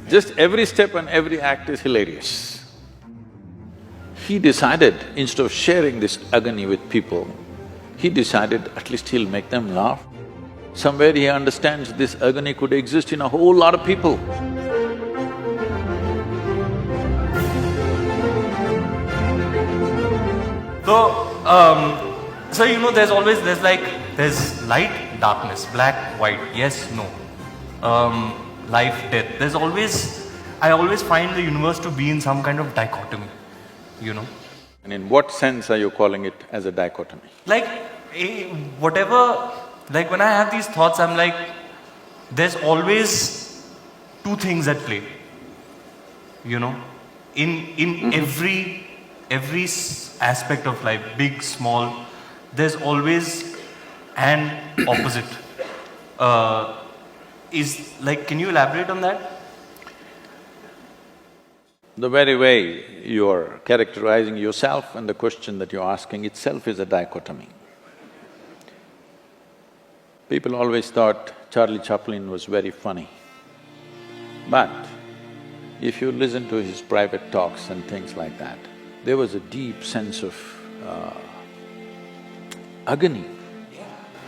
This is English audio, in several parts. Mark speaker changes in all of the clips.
Speaker 1: Just every step and every act is hilarious. He decided, instead of sharing this agony with people, he decided at least he'll make them laugh. Somewhere he understands this agony could exist in a whole lot of people.
Speaker 2: So, there's light, darkness, black, white, yes, no. Life, death. I always find the universe to be in some kind of dichotomy, you know.
Speaker 1: And in what sense are you calling it as a dichotomy?
Speaker 2: Like, when I have these thoughts, I'm like, there's always two things at play, you know. In every aspect of life, big, small, there's always an opposite. Can you elaborate on that?
Speaker 1: The very way you're characterizing yourself and the question that you're asking itself is a dichotomy. People always thought Charlie Chaplin was very funny. But if you listen to his private talks and things like that, there was a deep sense of agony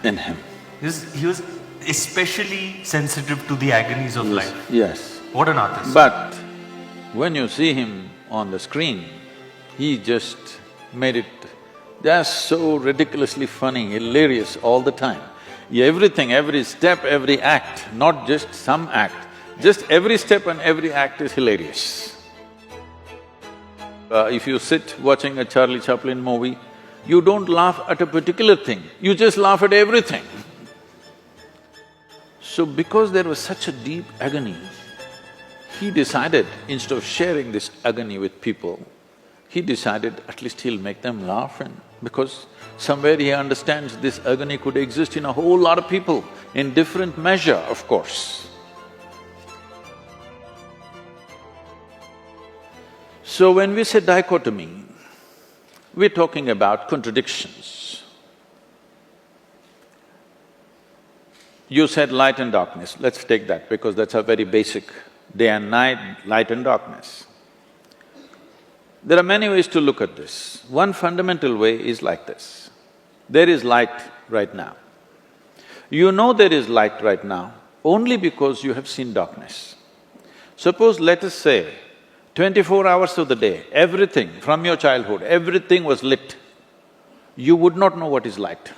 Speaker 1: in him.
Speaker 2: He was especially sensitive to the agonies of life.
Speaker 1: Yes.
Speaker 2: What an artist.
Speaker 1: But when you see him on the screen, he just made it just so ridiculously funny, hilarious all the time. Everything, every step, every act, not just some act, just every step and every act is hilarious. If you sit watching a Charlie Chaplin movie, you don't laugh at a particular thing, you just laugh at everything. So because there was such a deep agony, he decided, instead of sharing this agony with people, he decided at least he'll make them laugh, and because somewhere he understands this agony could exist in a whole lot of people, in different measure, of course. So when we say dichotomy, we're talking about contradictions. You said light and darkness, let's take that because that's a very basic, day and night, light and darkness. There are many ways to look at this. One fundamental way is like this. There is light right now. You know there is light right now only because you have seen darkness. Suppose, let us say, 24 hours of the day, everything from your childhood, everything was lit, you would not know what is light.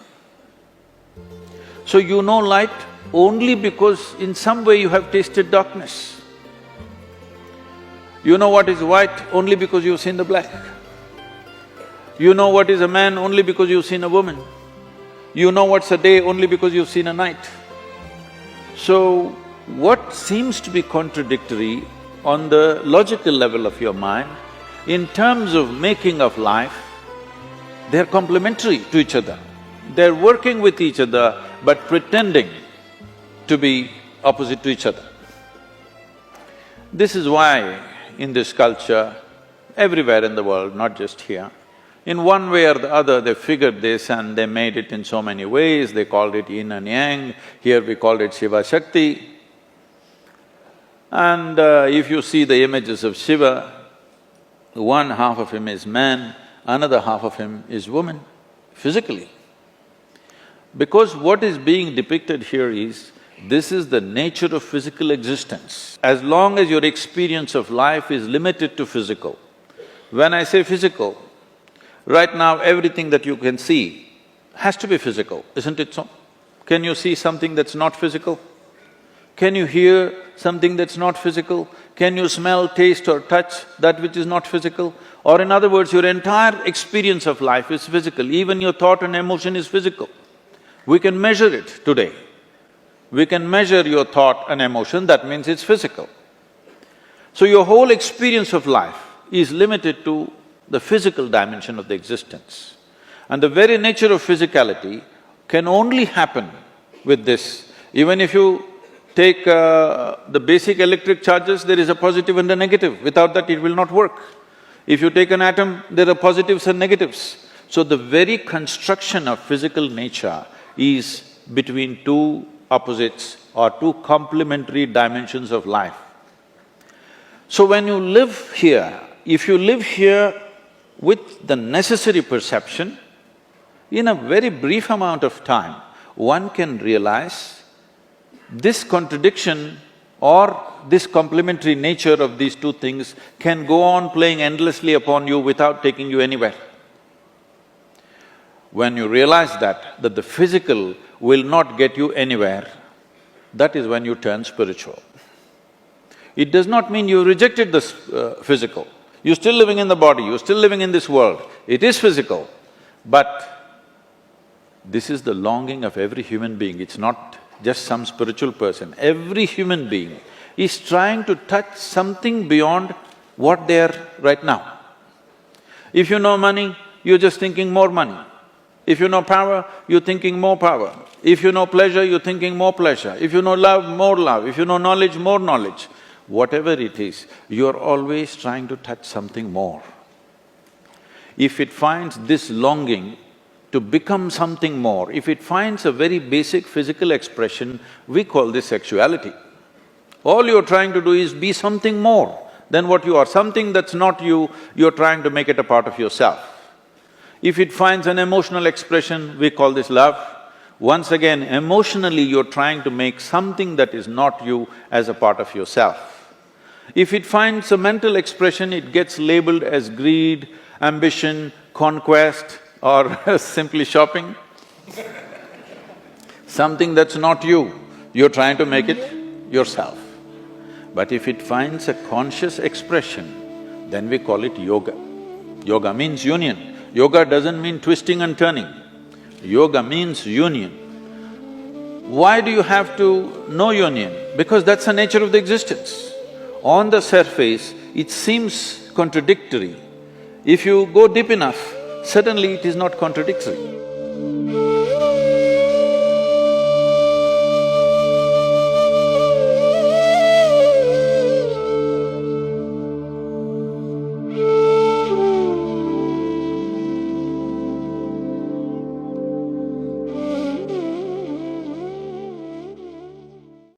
Speaker 1: So you know light only because in some way you have tasted darkness. You know what is white only because you've seen the black. You know what is a man only because you've seen a woman. You know what's a day only because you've seen a night. So, what seems to be contradictory on the logical level of your mind, in terms of making of life, they're complementary to each other. They're working with each other but pretending to be opposite to each other. This is why in this culture, everywhere in the world, not just here, in one way or the other they figured this and they made it in so many ways, they called it yin and yang, here we called it Shiva Shakti. And if you see the images of Shiva, one half of him is man, another half of him is woman, physically. Because what is being depicted here is, this is the nature of physical existence. As long as your experience of life is limited to physical, when I say physical, right now everything that you can see has to be physical, isn't it so? Can you see something that's not physical? Can you hear something that's not physical? Can you smell, taste or touch that which is not physical? Or in other words, your entire experience of life is physical, even your thought and emotion is physical. We can measure it today. We can measure your thought and emotion, that means it's physical. So your whole experience of life is limited to the physical dimension of the existence. And the very nature of physicality can only happen with this. Even if you take the basic electric charges, there is a positive and a negative, without that it will not work. If you take an atom, there are positives and negatives. So the very construction of physical nature is between two opposites or two complementary dimensions of life. So when you live here, if you live here with the necessary perception, in a very brief amount of time, one can realize this contradiction or this complementary nature of these two things can go on playing endlessly upon you without taking you anywhere. When you realize that the physical will not get you anywhere, that is when you turn spiritual. It does not mean you rejected this physical. You're still living in the body, you're still living in this world. It is physical, but this is the longing of every human being. It's not just some spiritual person. Every human being is trying to touch something beyond what they are right now. If you know money, you're just thinking more money. If you know power, you're thinking more power. If you know pleasure, you're thinking more pleasure. If you know love, more love. If you know knowledge, more knowledge. Whatever it is, you're always trying to touch something more. If it finds this longing to become something more, if it finds a very basic physical expression, we call this sexuality. All you're trying to do is be something more than what you are. Something that's not you, you're trying to make it a part of yourself. If it finds an emotional expression, we call this love. Once again, emotionally you're trying to make something that is not you as a part of yourself. If it finds a mental expression, it gets labeled as greed, ambition, conquest, or simply shopping. Something that's not you, you're trying to make it yourself. But if it finds a conscious expression, then we call it yoga. Yoga means union. Yoga doesn't mean twisting and turning. Yoga means union. Why do you have to know union? Because that's the nature of the existence. On the surface, it seems contradictory. If you go deep enough, suddenly it is not contradictory.